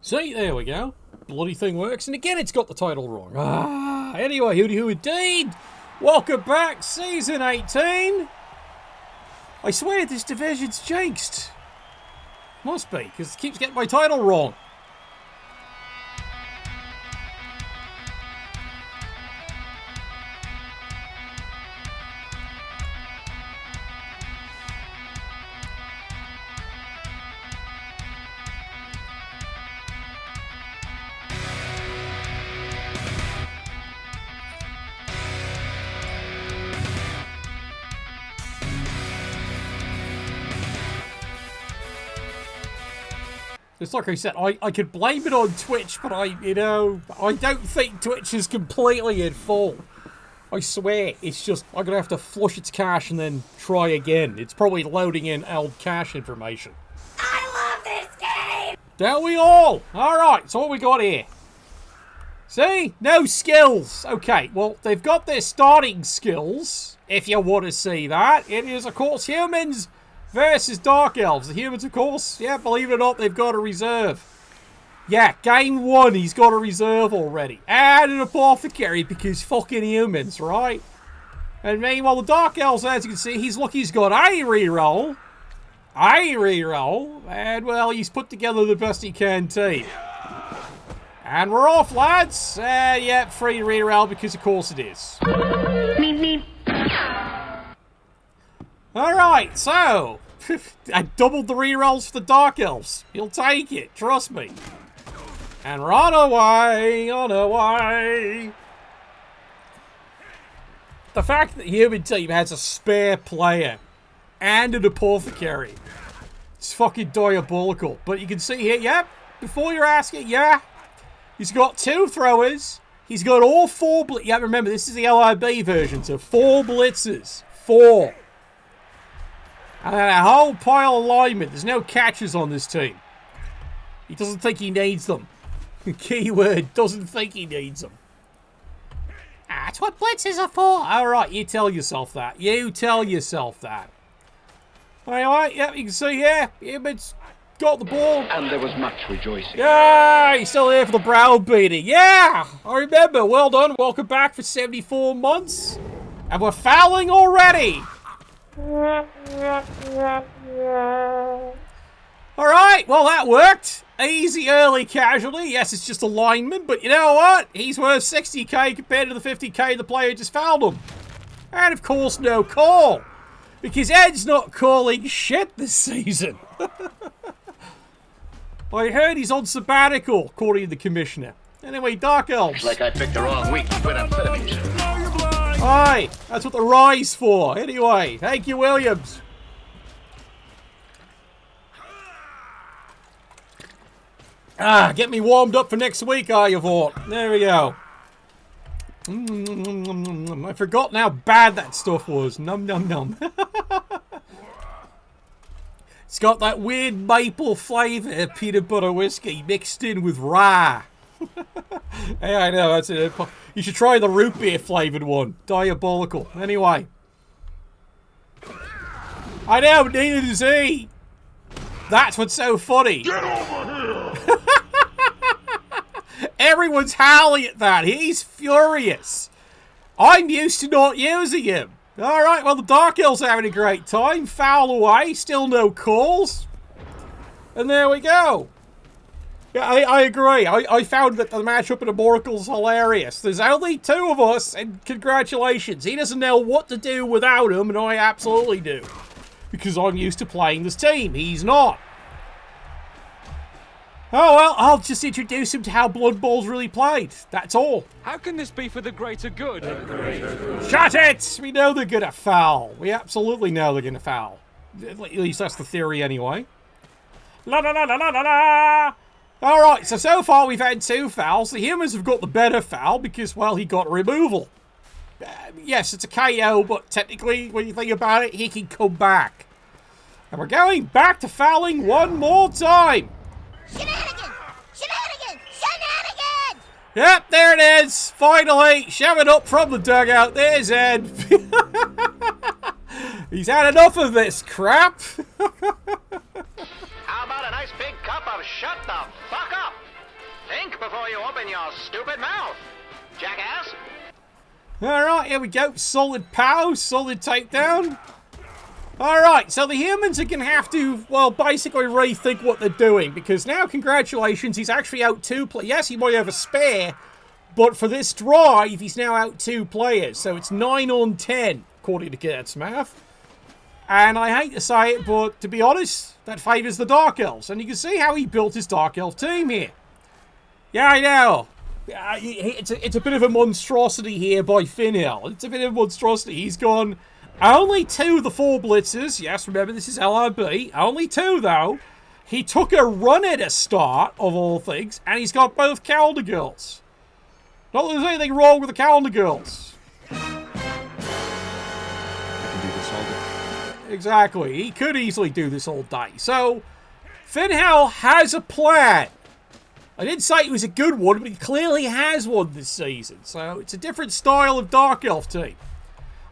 See, there we go. Bloody thing works, and again it's got the title wrong. Anyway, hooty hoo indeed. Welcome back, Season 18. I swear this division's jinxed. Must be, because it keeps getting my title wrong. It's like I said, I could blame it on Twitch, but I don't think Twitch is completely in fault. I swear, it's just, I'm gonna have to flush its cache and then try again. It's probably loading in old cache information. I love this game! Don't we all? Alright, so what we got here? See? No skills. Okay, well, they've got their starting skills, if you want to see that. It is, of course, humans versus Dark Elves. The humans, of course, yeah, believe it or not, they've got a reserve. Yeah, game one, he's got a reserve already. And an apothecary, because fucking humans, right? And meanwhile, the Dark Elves, as you can see, he's got a reroll. And, well, he's put together the best he can team. And we're off, lads. Yeah, free reroll, because of course it is. Meep, meep. Alright, so I doubled the rerolls for the Dark Elves. You'll take it, trust me. And we're on our way. The fact that the human team has a spare player and an apothecary, it's fucking diabolical. But you can see here, yeah, before you're asking, yeah, he's got 2 throwers. He's got all 4 blitzers. Yeah, remember, this is the LIB version, so 4 blitzers. 4. And then a whole pile of linemen. There's no catches on this team. He doesn't think he needs them. Keyword, doesn't think he needs them. That's what blitzers are for. Alright, you tell yourself that. You tell yourself that. Anyway, yep, you can see here. Humans got the ball. And there was much rejoicing. Yeah, he's still here for the browbeating. Yeah, I remember. Well done. Welcome back for 74 months. And we're fouling already. Alright, well that worked. Easy early casualty. Yes, it's just a lineman, but you know what? He's worth 60k compared to the 50k the player just fouled him. And of course no call. Because Ed's not calling shit this season. I heard he's on sabbatical, according to the commissioner. Anyway, Dark Elves. Looks like I picked the wrong week to quit amphetamines. Aye, that's what the rye's for. Anyway, thank you, Williams. Get me warmed up for next week, you thought. There we go. I've forgotten how bad that stuff was. Num num num. It's got that weird maple flavour peanut butter whiskey mixed in with rye. Hey, I know, that's it. You should try the root beer flavoured one. Diabolical. Anyway. I know, neither does he. That's what's so funny. Get over here! Everyone's howling at that. He's furious. I'm used to not using him. Alright, well, the Dark Elves are having a great time. Foul away. Still no calls. And there we go. Yeah, I agree. I found that the matchup in the Moracle's hilarious. There's only 2 of us, and congratulations. He doesn't know what to do without him, and I absolutely do. Because I'm used to playing this team. He's not. Oh, well, I'll just introduce him to how Blood Bowl's really played. That's all. How can this be for the greater good? Shut it! We know they're gonna foul. We absolutely know they're gonna foul. At least that's the theory anyway. La la la la la la la! Alright, so far we've had 2 fouls. The humans have got the better foul because, well, he got removal. Yes, it's a KO, but technically, when you think about it, he can come back. And we're going back to fouling one more time. Shenanigans! Shenanigans! Shenanigans! Yep, there it is. Finally, shoving up from the dugout. There's Ed. He's had enough of this crap. How about a nice big cup of shut the fuck up? Think before you open your stupid mouth, jackass. Alright, here we go. Solid pow, solid takedown. Alright, so the humans are going to have to, well, basically rethink what they're doing. Because now, congratulations, he's actually out 2 players. Yes, he might have a spare, but for this drive, he's now out 2 players. So it's 9 on 10, according to Kurt's math. And I hate to say it, but to be honest, that favours the Dark Elves. And you can see how he built his Dark Elf team here. Yeah, I know. It's a bit of a monstrosity here by Finhill. It's a bit of a monstrosity. He's gone only 2 of the 4 blitzers. Yes, remember, this is LRB. Only 2, though. He took a run at a start, of all things, and he's got both calendar girls. Not that there's anything wrong with the calendar girls. Exactly. He could easily do this all day. So, Finhill has a plan. I didn't say it was a good one, but he clearly has one this season. So, it's a different style of Dark Elf team.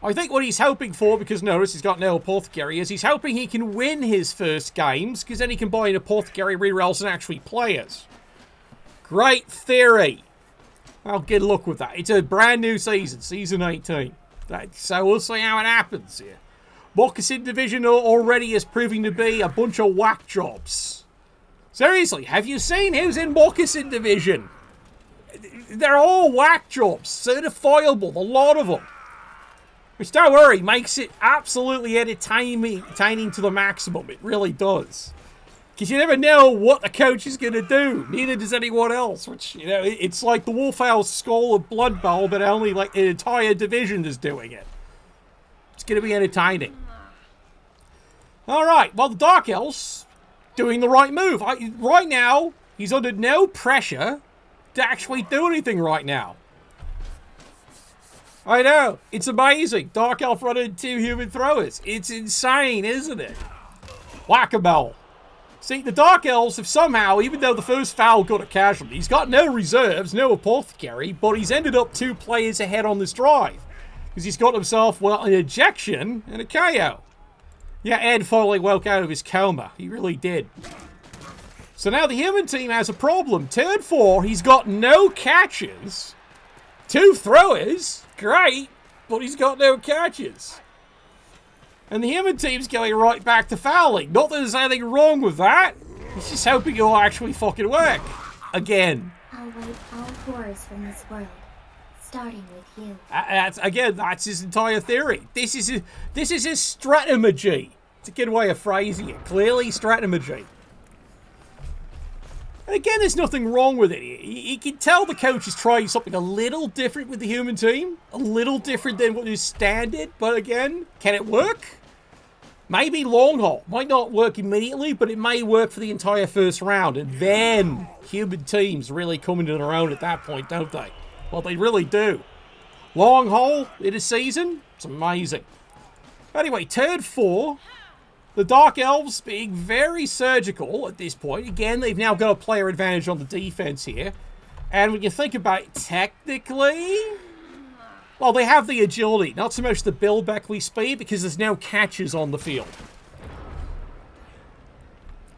I think what he's hoping for, because notice he's got no Apothecary, is he's hoping he can win his first games, because then he can buy an Apothecary rerolls and actually play it. Great theory. Well, good luck with that. It's a brand new season, season 18. So, we'll see how it happens here. Moccasin Division already is proving to be a bunch of whack jobs. Seriously, have you seen who's in Moccasin Division? They're all whack jobs. Certifiable, a lot of them. Which, don't worry, makes it absolutely entertaining to the maximum. It really does. Because you never know what the coach is going to do. Neither does anyone else. Which, you know, it's like the Wolfhouse Skull of Blood Bowl, but only like an entire division is doing it. It's going to be entertaining. Alright, well, the Dark Elves doing the right move. Right now, he's under no pressure to actually do anything right now. I know, it's amazing. Dark Elf running 2 human throwers. It's insane, isn't it? Whack-a-mole. See, the Dark Elves have somehow, even though the first foul got a casualty, he's got no reserves, no Apothecary, but he's ended up 2 players ahead on this drive. Because he's got himself, well, an ejection and a KO. Yeah, Ed finally woke out of his coma. He really did. So now the human team has a problem. Turn 4, he's got no catches. 2 throwers. Great. But he's got no catches. And the human team's going right back to fouling. Not that there's anything wrong with that. He's just hoping it'll actually fucking work. Again. I'll wipe all horrors from this world. Starting with you. That's his entire theory. This is his strategy. It's a good way of phrasing it. Clearly strategy. And again, there's nothing wrong with it. You can tell the coach is trying something a little different with the human team. A little different than what is standard. But again, can it work? Maybe long haul. Might not work immediately, but it may work for the entire first round. And then human teams really come into their own at that point, don't they? Well, they really do. Long haul in a season? It's amazing. Anyway, turn 4. The Dark Elves being very surgical at this point. Again, they've now got a player advantage on the defense here. And when you think about it, technically, well, they have the agility. Not so much the Bill Beckley speed, because there's no catches on the field.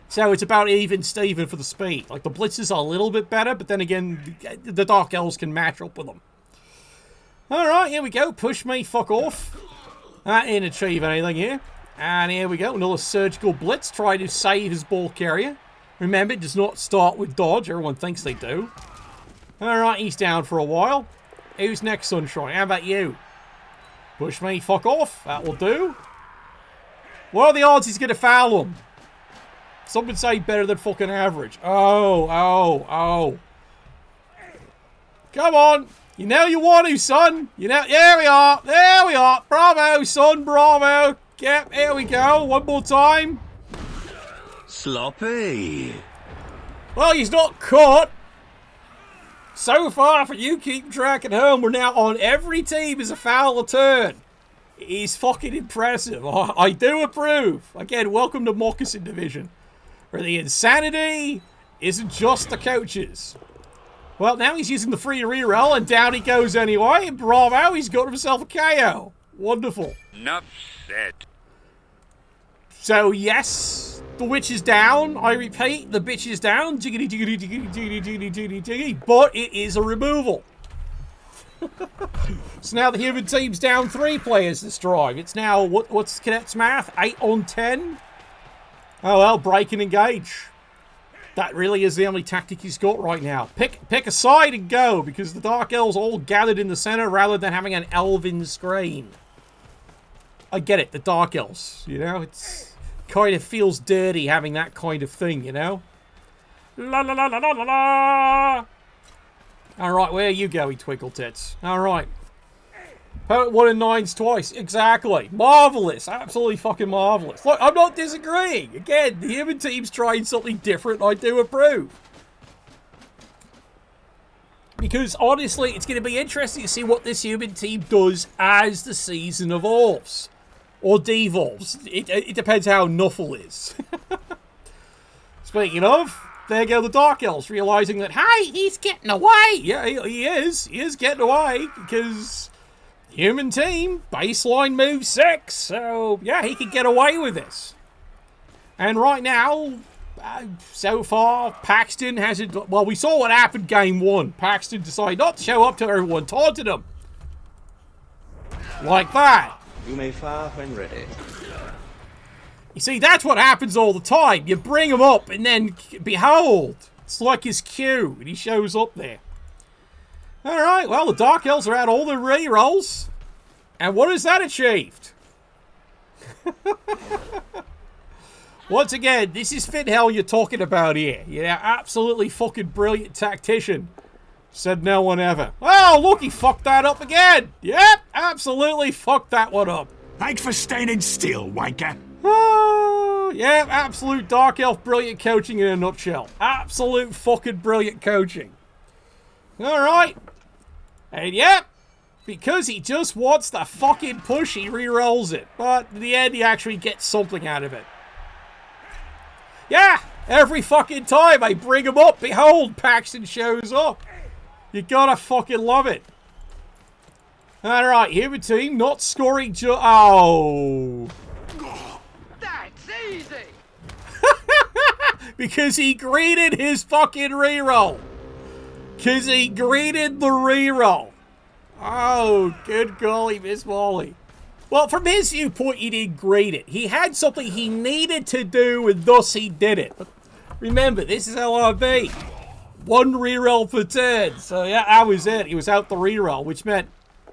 So it's about even Steven for the speed. Like, the blitzers are a little bit better, but then again, the Dark Elves can match up with them. Alright, here we go. Push me, fuck off. That didn't achieve anything here. And here we go. Another surgical blitz. Try to save his ball carrier. Remember, it does not start with dodge. Everyone thinks they do. Alright, he's down for a while. Who's next, Sunshine? How about you? Push me, fuck off. That will do. What are the odds he's going to foul him? Some would say better than fucking average. Oh. Come on. You know you want to, son. You know, there we are. Bravo, son, bravo. Yep, here we go. One more time. Sloppy. Well, he's not caught. So far, for you keep track at home, we're now on every team as a foul a turn. He's fucking impressive. I do approve. Again, welcome to Moccasin Division, where the insanity isn't just the coaches. Well, now he's using the free reroll, and down he goes anyway. Bravo, he's got himself a KO. Wonderful. Enough said. So, yes, the witch is down. I repeat, the bitch is down. Jiggity, jiggity, jiggity, jiggity, jiggity, jiggity, jiggity. But it is a removal. So now the human team's down 3 players this drive. It's now, what's Cadet's math? 8 on 10? Oh, well, break and engage. That really is the only tactic he's got right now. Pick a side and go, because the Dark Elves all gathered in the center rather than having an elven screen. I get it, the Dark Elves, you know? It's kind of feels dirty having that kind of thing, you know? La la la la la la la! Alright, where you going, Twinkle Tits? Alright. Opponent 1 and 9s twice. Exactly. Marvellous. Absolutely fucking marvellous. Look, I'm not disagreeing. Again, the human team's trying something different. I do approve. Because, honestly, it's going to be interesting to see what this human team does as the season evolves. Or devolves. It depends how Nuffle is. Speaking of, there go the Dark Elves, realising that, hey, he's getting away. Yeah, he is. He is getting away, because human team, baseline move 6. So, yeah, he could get away with this. And right now, so far, Paxton hasn't... Well, we saw what happened game 1. Paxton decided not to show up to everyone, taunted him. Like that. You may fire when ready. You see, that's what happens all the time. You bring him up, and then, behold, it's like his cue, and he shows up there. Alright, well, the Dark Elves are at all the re-rolls. And what has that achieved? Once again, this is Finhell you're talking about here. Yeah, absolutely fucking brilliant tactician. Said no one ever. Oh, look, he fucked that up again. Yep, absolutely fucked that one up. Thanks for standing still, wanker. Oh, yeah, absolute Dark Elf brilliant coaching in a nutshell. Absolute fucking brilliant coaching. Alright. And yep, because he just wants the fucking push, he re-rolls it. But in the end, he actually gets something out of it. Yeah, every fucking time I bring him up, behold, Paxton shows up. You gotta fucking love it. Alright, human team not scoring oh. That's easy! Because he greeted his fucking reroll. Because he greeted the reroll. Oh, good golly, Miss Molly. Well, from his viewpoint, he didn't greet it. He had something he needed to do, and thus he did it. But remember, this is LRB. 1 reroll per turn. So, yeah, that was it. He was out the reroll, which meant,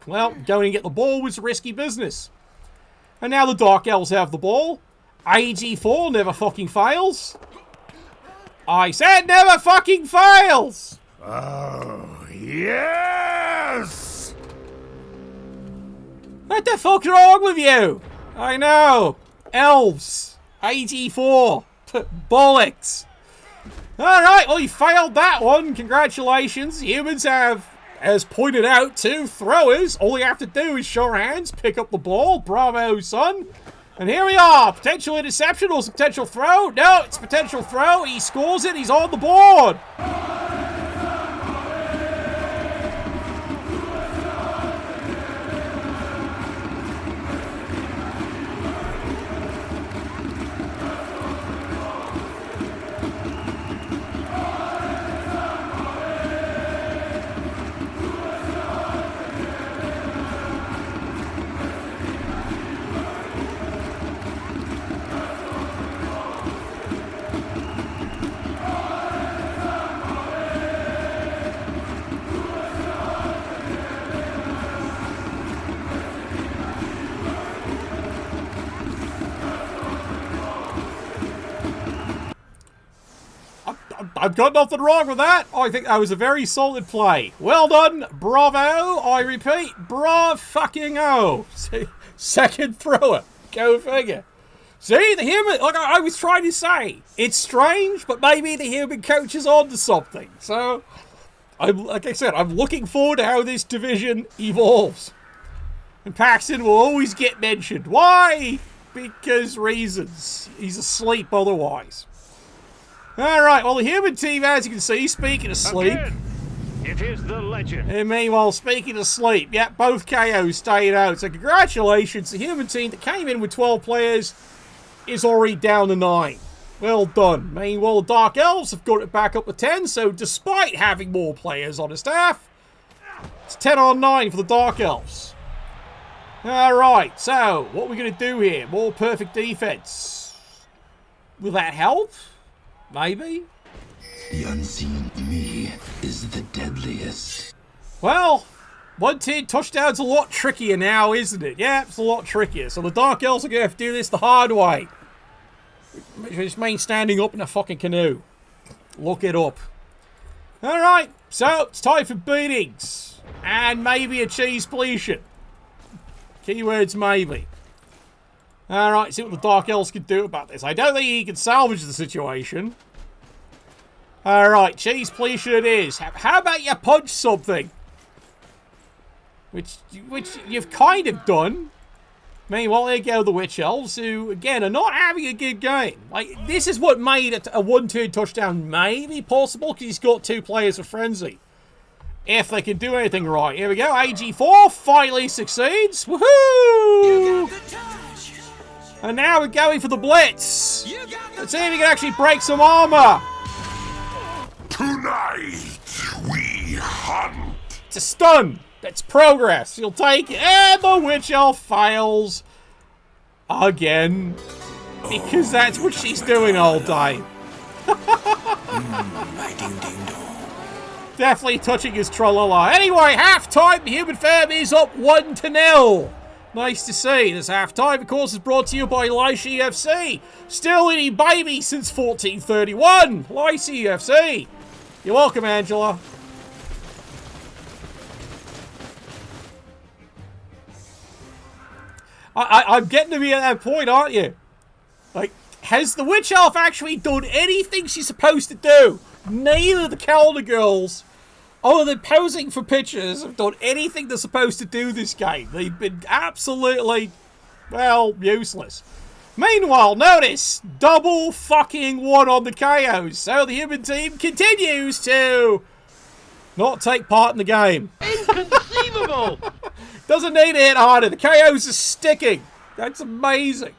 well, going and get the ball was risky business. And now the Dark Elves have the ball. AG4 never fucking fails. I said never fucking fails! Oh, yes! What the fuck's wrong with you? I know. Elves. AG4. Bollocks. Alright, well, you failed that one. Congratulations. Humans have, as pointed out, 2 throwers. All you have to do is show your hands, pick up the ball. Bravo, son. And here we are. Potential interception or potential throw? No, it's potential throw. He scores it. He's on the board. I've got nothing wrong with that. I think that was a very solid play. Well done. Bravo. I repeat, bra-fucking-o. Second thrower. Go figure. See, the human, like I was trying to say, it's strange, but maybe the human coach is onto something. So, like I said, I'm looking forward to how this division evolves. And Paxton will always get mentioned. Why? Because reasons. He's asleep otherwise. Alright, well, the human team, as you can see, speaking of sleep. Again, it is the legend. And meanwhile, speaking of sleep, yeah, both KOs stayed out. So congratulations, the human team that came in with 12 players is already down to 9. Well done. Meanwhile, the Dark Elves have got it back up to 10, so despite having more players on the staff, it's 10 on 9 for the Dark Elves. Alright, so what are we going to do here? More perfect defense. Will that help? Maybe? The unseen me is the deadliest. Well, one-tiered touchdown's a lot trickier now, isn't it? Yeah, it's a lot trickier. So the Dark Elves are going to have to do this the hard way. Which means standing up in a fucking canoe. Look it up. Alright, so it's time for beatings. And maybe a cheese pleation. Keywords maybe. Alright, see what the Dark Elves can do about this. I don't think he can salvage the situation. Alright, cheese pleation it is. How about you punch something? Which you've kind of done. Meanwhile, there go the Witch Elves, who, again, are not having a good game. Like, this is what made a one-turn touchdown maybe possible, because he's got 2 players for Frenzy. If they can do anything right. Here we go, AG4 finally succeeds. Woohoo! And now we're going for the Blitz. Let's see if we can actually break some armor. Tonight, we hunt. It's a stun. That's progress. You'll take it. And the Witch Elf fails. Again. Because that's what she's doing all day. Definitely touching his tralala. Anyway, half-time. The Human Fam is up 1-0. Nice to see. This half-time, of course, is brought to you by Lycia FC. Still eating baby since 1431. Lycia FC. You're welcome, Angela. I'm getting to be at that point, aren't you? Like, has the Witch Elf actually done anything she's supposed to do? Neither of the Calendar Girls, other than posing for pictures, have done anything they're supposed to do this game. They've been absolutely, well, useless. Meanwhile, notice, double fucking 1 on the KOs. So the human team continues to not take part in the game. Inconceivable! Doesn't need to hit harder. The KOs are sticking. That's amazing.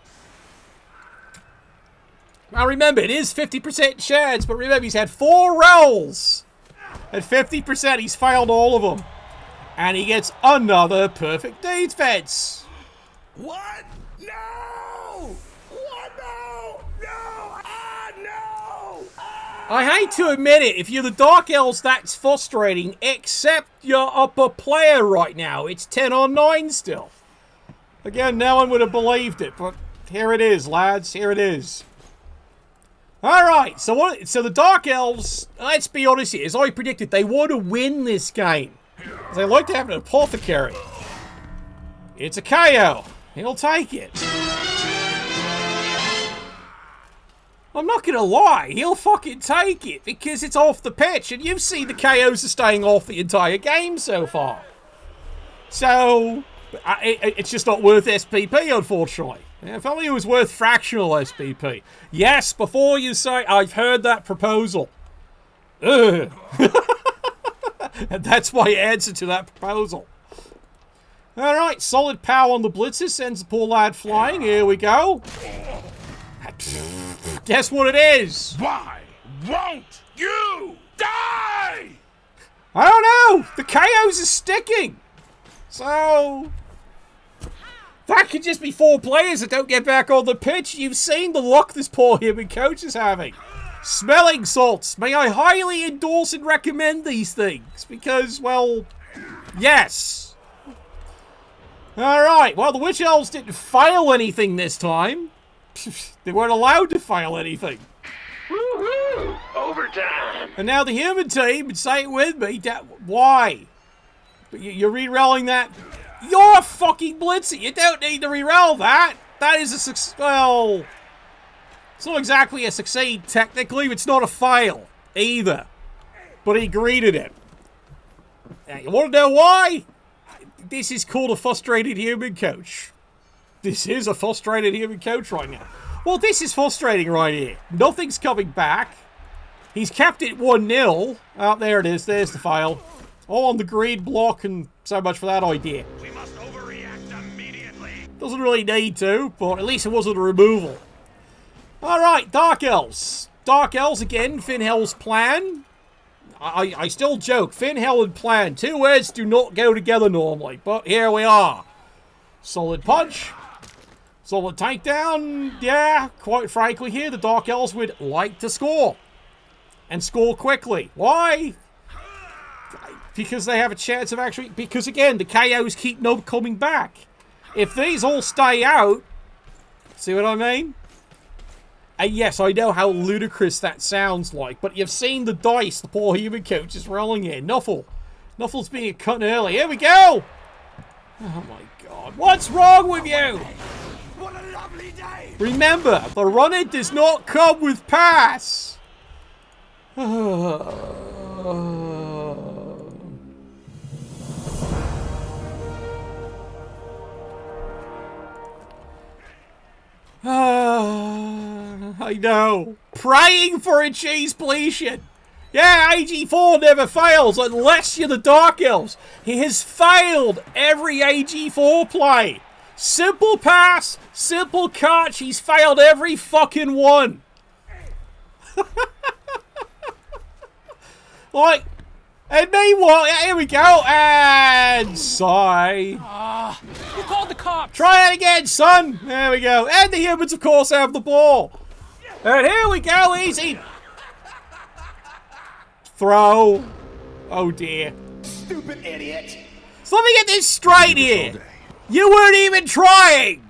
Now remember, it is 50% chance, but remember, he's had 4 rolls. At 50%, he's failed all of them. And he gets another perfect defense. What? No! What? No! No! Ah, no! Ah! I hate to admit it, if you're the Dark Elves, that's frustrating, except you're upper player right now. It's 10 on 9 still. Again, no one would have believed it, but here it is, lads. Here it is. Alright, so the Dark Elves, let's be honest here, as I predicted, they want to win this game. They like to have an apothecary. It's a KO. He'll take it. I'm not gonna lie, he'll fucking take it, because it's off the pitch, and you've seen the KOs are staying off the entire game so far. So, it's just not worth SPP, unfortunately. If only it was worth fractional SPP. Yes, before you say, I've heard that proposal. Ugh. And that's my answer to that proposal. Alright, solid power on the blitzers, sends the poor lad flying. Here we go. Guess what it is? Why won't you die? I don't know. The KOs are sticking. So, that could just be 4 players that don't get back on the pitch. You've seen the luck this poor human coach is having. Smelling salts. May I highly endorse and recommend these things? Because, well, yes. Alright, well, the Witch Elves didn't fail anything this time. They weren't allowed to fail anything. Woohoo! Overtime! And now the human team, and say it with me, why? You're re-rolling that? You're a fucking blitzer. You don't need to re-roll that. That is a success. Well, it's not exactly a succeed technically. It's not a fail either. But he greeted it. Now, you want to know why? This is called a frustrated human coach. This is a frustrated human coach right now. Well, this is frustrating right here. Nothing's coming back. He's kept it 1-0. Oh, there it is. There's the fail. All on the green block, and so much for that idea. We must overreact immediately. Doesn't really need to, but at least it wasn't a removal. Alright, Dark Elves. Dark Elves again, Finhel's plan. I still joke, Finhel and plan. Two words do not go together normally, but here we are. Solid punch. Solid takedown. Yeah, quite frankly here, the Dark Elves would like to score. And score quickly. Why? Because they have a chance of actually... Because again, the KOs keep not coming back. If these all stay out... See what I mean? And yes, I know how ludicrous that sounds like, but you've seen the dice the poor human coach is rolling here. Nuffle's being cut early. Here we go! Oh my god. What's wrong with you? What a lovely day! Remember, the runner does not come with pass. I know. Praying for a cheese pleation. Yeah, AG4 never fails unless you're the Dark Elves. He has failed every AG4 play. Simple pass, simple catch. He's failed every fucking one. Like, and meanwhile, here we go, and sigh. Who called the cops? Try it again, son. There we go. And the humans, of course, have the ball. And here we go, easy. Throw. Oh, dear. Stupid idiot! So let me get this straight here. You weren't even trying.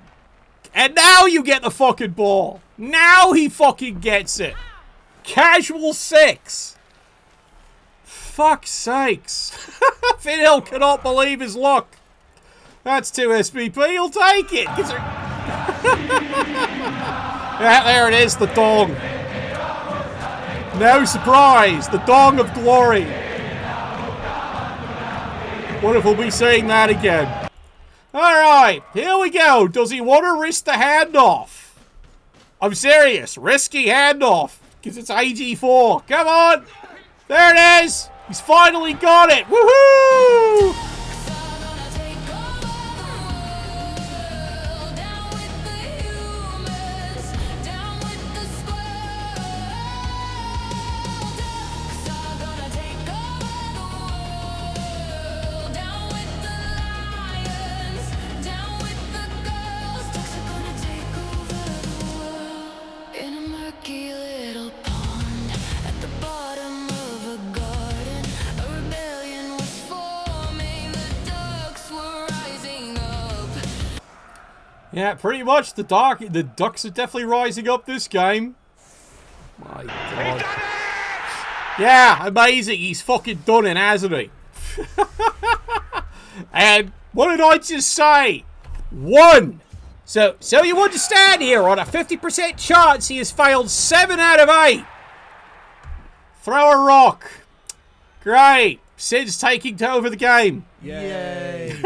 And now you get the fucking ball. Now he fucking gets it. Casual 6. Fuck's sakes. Finhel cannot believe his luck. That's 2 SPP. He'll take it. Yeah, there it is. The dong. No surprise. The dong of glory. What if we'll be saying that again? Alright, here we go. Does he want to risk the handoff? I'm serious. Risky handoff. Because it's AG4. Come on. There it is. He's finally got it. Woohoo! Yeah, pretty much. The Ducks are definitely rising up this game. My God. Yeah, amazing. He's fucking done it, hasn't he? And what did I just say? 1. So you understand here, on a 50% chance, he has failed 7 out of 8. Throw a rock. Great. Sid's taking over the game. Yay!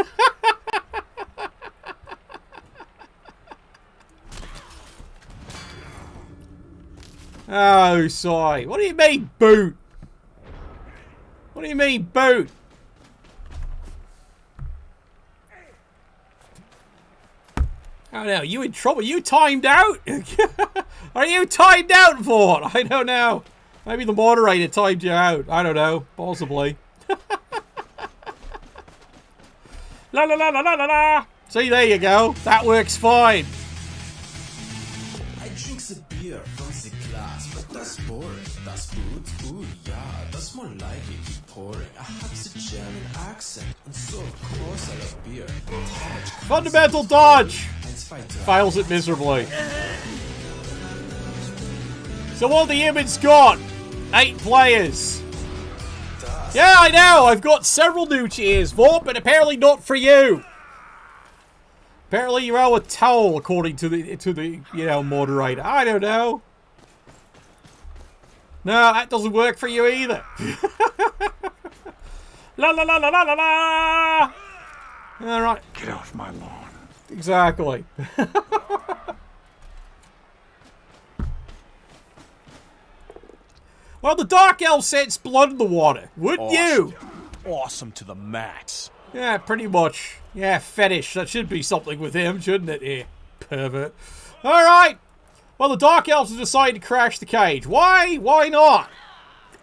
Oh, sorry. What do you mean, boot? What do you mean, boot? Oh, no. You in trouble? You timed out? Are you timed out for? I don't know. Maybe the moderator timed you out. I don't know. Possibly. La la la la la la la. See, there you go. That works fine. I drink the beer from the glass, but that's boring. That's good. Ooh, yeah, that's more like it. Keep pouring. I have the German accent, and so of course I love beer. Fundamental dodge. Fails it miserably. So what have the humans got? 8 players. Yeah, I know. I've got several new cheers, Vaught, but apparently not for you. Apparently you owe a towel, according to the moderator. I don't know. No, that doesn't work for you either. La la la la la la la. All right. Get off my lawn. Exactly. Well, the Dark Elf sets blood in the water, wouldn't you? Awesome to the max. Yeah, pretty much. Yeah, fetish. That should be something with him, shouldn't it? Yeah, pervert. All right. Well, the Dark Elves have decided to crash the cage. Why? Why not?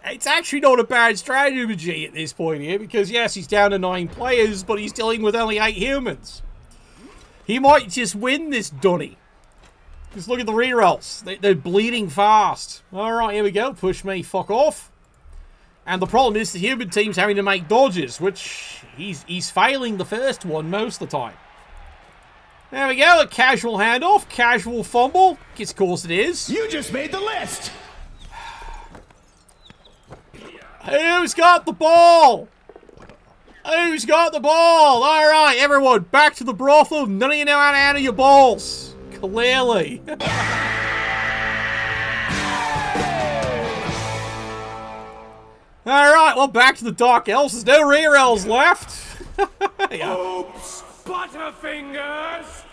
It's actually not a bad strategy at this point here, because yes, he's down to 9 players, but he's dealing with only 8 humans. He might just win this dunny. Just look at the rerolls. They're bleeding fast. Alright, here we go. Push me, fuck off. And the problem is the human team's having to make dodges, which he's failing the first one most of the time. There we go, a casual handoff, casual fumble. Of course it is. You just made the list! Who's got the ball? Who's got the ball? Alright, everyone, back to the brothel. None of you know how to handle your balls. Clearly. Alright, well, back to the Dark Elves. There's no rear elves left. Yeah. Oops, Butterfingers!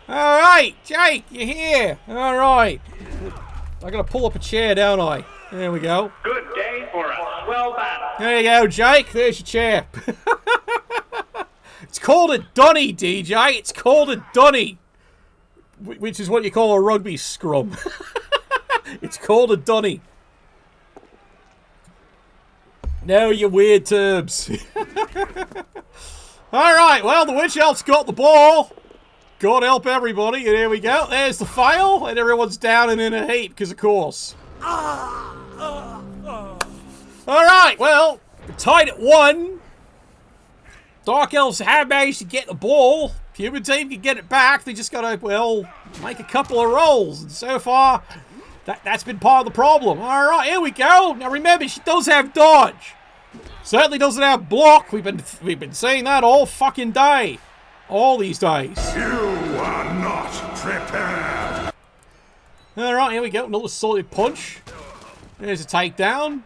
Alright, Jake, you're here. Alright. I gotta pull up a chair, don't I? There we go. Good day for a swell battle. There you go, Jake. There's your chair. It's called a dunny, DJ. It's called a dunny. Which is what you call a rugby scrum. It's called a dunny. No, you weird terms. Alright, well, the Witch Elf's got the ball. God help everybody. And here we go. There's the fail. And everyone's down and in a heap, because of course. Alright, well, we're tied at 1. Dark Elves have managed to get the ball. Human team can get it back. They just gotta, well, make a couple of rolls. And so far, that's been part of the problem. Alright, here we go. Now remember, she does have dodge. Certainly doesn't have block. We've been saying that all fucking day. All these days. You are not prepared. Alright, here we go. Another solid punch. There's a takedown.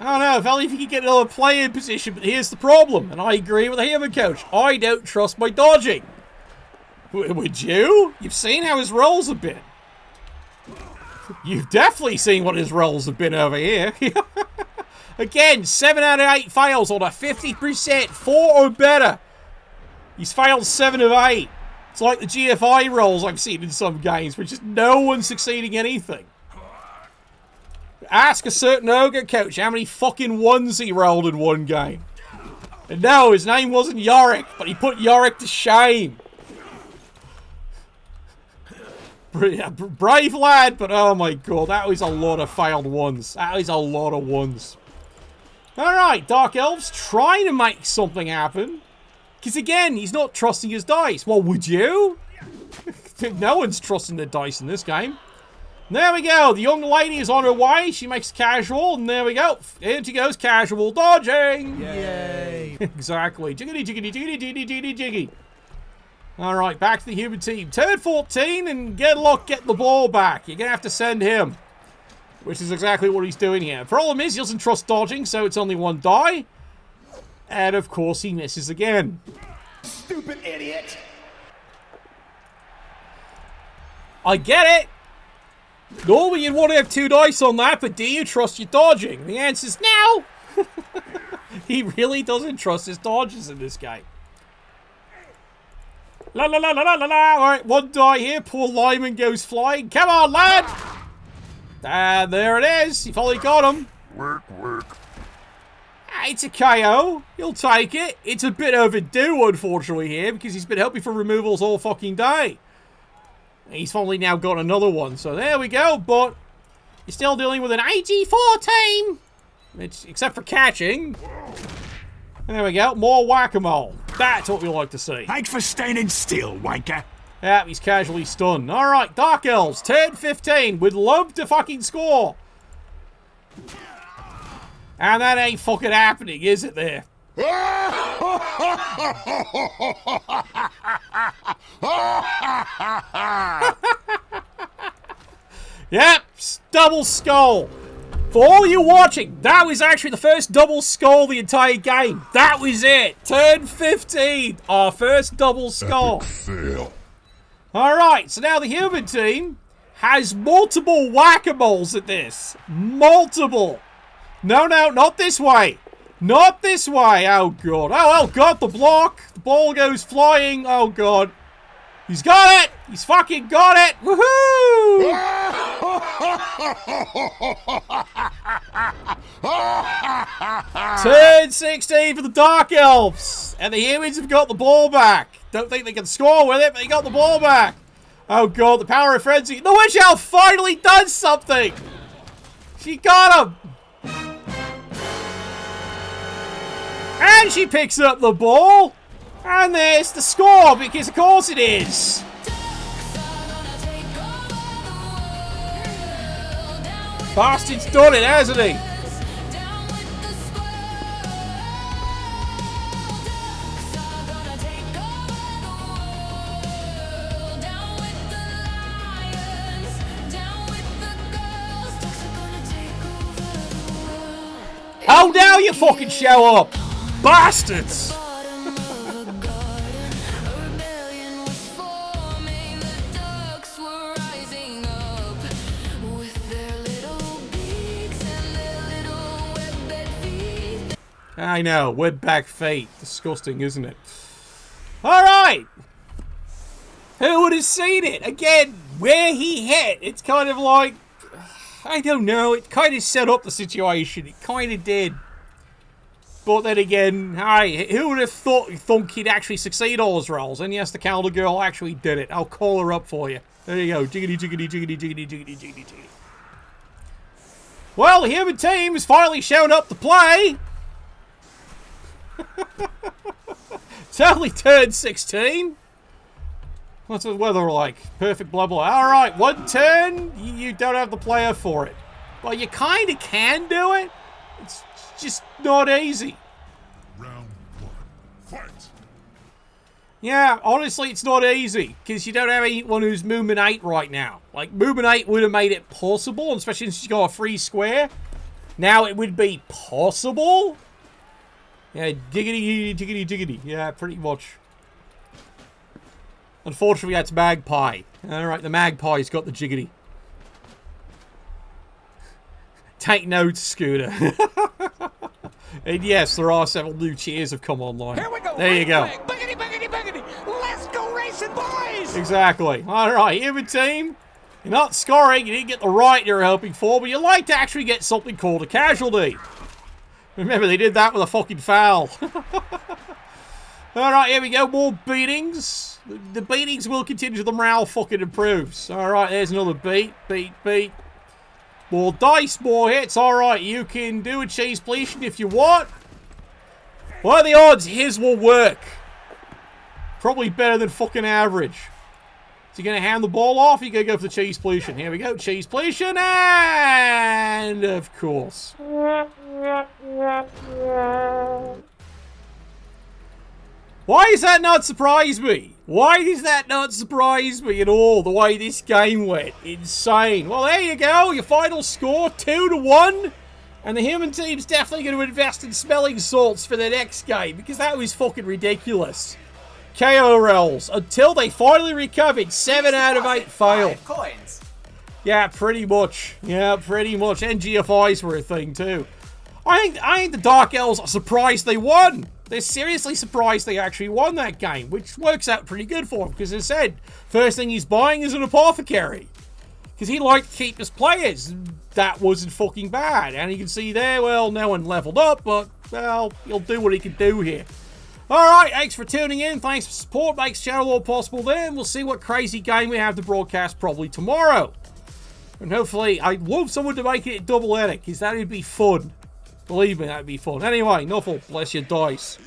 I don't know, if only if you could get another play in position, but here's the problem, and I agree with the human coach. I don't trust my dodging. Would you? You've seen how his rolls have been. You've definitely seen what his rolls have been over here. Again, 7 out of 8 fails on a 50%, 4 or better. He's failed 7 of 8. It's like the GFI rolls I've seen in some games, where just no one's succeeding anything. Ask a certain ogre coach how many fucking ones he rolled in one game. And no, his name wasn't Yorick, but he put Yorick to shame. Brave lad, but oh my god, that was a lot of failed ones. That is a lot of ones. Alright, Dark Elves trying to make something happen. Because again, he's not trusting his dice. Well, would you? No one's trusting their dice in this game. There we go. The young lady is on her way. She makes casual, and there we go. In she goes, casual dodging. Yay. Exactly. Jiggity, jiggity, jiggity, jiggity, jiggity, jiggy. All right, back to the human team. Turn 14 and get the ball back. You're going to have to send him, which is exactly what he's doing here. Problem is, he doesn't trust dodging, so it's only 1 die. And, of course, he misses again. Stupid idiot. I get it. Normally you'd want to have 2 dice on that, but do you trust your dodging? The answer's no. He really doesn't trust his dodges in this game. La la la la la la la. Alright, 1 die here. Poor Lyman goes flying. Come on, lad. And there it is. You've only got him. Work. It's a KO. You'll take it. It's a bit overdue, unfortunately, here, because he's been helping for removals all fucking day. He's finally now got another one, so there we go, but you're still dealing with an 84 team. Except for catching. There we go, more whack-a-mole. That's what we like to see. Thanks for standing still, wanker. Yeah, he's casually stunned. Alright, Dark Elves, turn 15. Would love to fucking score. And that ain't fucking happening, is it there? Yep, double skull. For all you watching, that was actually the first double skull the entire game. That was it. Turn 15, our first double skull. Fail. Alright, so now the human team has multiple whack-a-moles at this. Multiple. No, not this way. Not this way. Oh, God. Oh, God, the block. The ball goes flying. Oh, God. He's got it. He's fucking got it. Woohoo! Turn 16 for the Dark Elves. And the humans have got the ball back. Don't think they can score with it, but they got the ball back. Oh god, the power of frenzy. The Witch Elf finally does something. She got him. And she picks up the ball. And there's the score, because of course it is. Bastard's done it, hasn't he? Oh, now you fucking show up! Bastards! I know, webback fate. Disgusting, isn't it? Alright! Who would have seen it? Again, where he hit, it's kind of like... I don't know, it kind of set up the situation. It kind of did. But then again, who would have thunk he'd actually succeed all his rolls? And yes, the calendar girl actually did it. I'll call her up for you. There you go. Jiggity, jiggity, jiggity, jiggity, jiggity, jiggity, jiggity. Well, the human team has finally shown up to play. It's only turn 16. What's the weather like? Perfect blah blah. Alright, one turn, you don't have the player for it. Well, you kind of can do it. It's just not easy. Round 1. Fight! Yeah, honestly, it's not easy. Because you don't have anyone who's movement 8 right now. Like, movement 8 would have made it possible, especially since you got a free square. Now it would be possible. Yeah, jiggity, jiggity, jiggity. Yeah, pretty much. Unfortunately, that's Magpie. Alright, the Magpie's got the jiggity. Take notes, Scooter. And yes, there are several new cheers have come online. Here we go. There you go. Biggity, biggity, biggity. Let's go racing, boys. Exactly. Alright, human team. You're not scoring, you didn't get the right you're hoping for, but you like to actually get something called a casualty. Remember, they did that with a fucking foul. Alright, here we go. More beatings. The beatings will continue. The morale fucking improves. Alright, there's another beat. Beat, beat. More dice, more hits. Alright, you can do a cheese pleation if you want. What are the odds his will work? Probably better than fucking average. Is he going to hand the ball off? Or you going to go for the cheese pleation? Here we go. Cheese pleation. And of course. Why does that not surprise me? Why does that not surprise me at all, the way this game went? Insane. Well, there you go. Your final score, 2-1. And the human team's definitely going to invest in smelling salts for the next game, because that was fucking ridiculous. KO rolls until they finally recovered. 7 out of 8 failed. Coins. Yeah, pretty much. Yeah, pretty much. And GFIs were a thing too. I think the Dark Elves are surprised they won. They're seriously surprised they actually won that game, which works out pretty good for them, because as I said, first thing he's buying is an apothecary. Because he liked to keep his players. That wasn't fucking bad. And you can see there, well, no one leveled up, but, well, he'll do what he can do here. Alright, thanks for tuning in. Thanks for support. Makes channel all possible there. And we'll see what crazy game we have to broadcast probably tomorrow. And hopefully, I'd love someone to make it double edit, because that would be fun. Believe me, that'd be fun. Anyway, Nuffle, bless your dice.